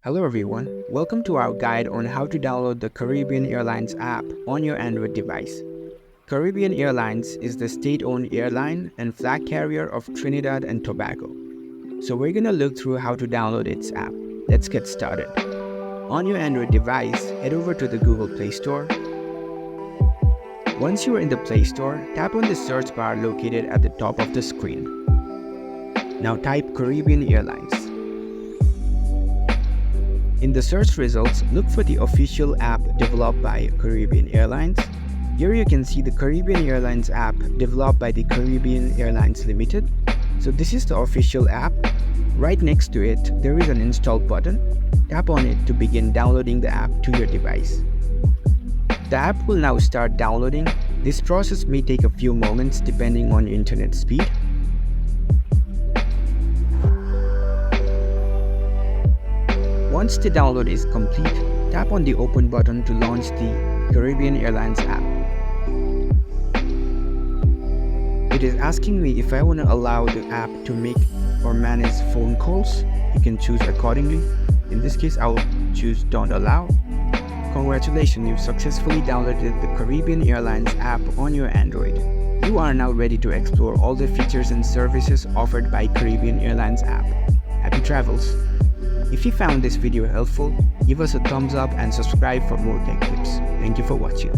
Hello everyone, welcome to our guide on how to download the Caribbean Airlines app on your Android device. Caribbean Airlines is the state-owned airline and flag carrier of Trinidad and Tobago. So we're gonna look through how to download its app. Let's get started. On your Android device, head over to the Google Play Store. Once you are in the Play Store, tap on the search bar located at the top of the screen. Now type Caribbean Airlines. In the search results, look for the official app developed by Caribbean Airlines. Here you can see the Caribbean Airlines app developed by the Caribbean Airlines Limited. So this is the official app. Right next to it, there is an install button. Tap on it to begin downloading the app to your device. The app will now start downloading. This process may take a few moments depending on your internet speed. Once the download is complete, tap on the Open button to launch the Caribbean Airlines app. It is asking me if I want to allow the app to make or manage phone calls. You can choose accordingly. In this case, I'll choose Don't Allow. Congratulations, you've successfully downloaded the Caribbean Airlines app on your Android. You are now ready to explore all the features and services offered by Caribbean Airlines app. Happy travels! If you found this video helpful, give us a thumbs up and subscribe for more tech tips. Thank you for watching.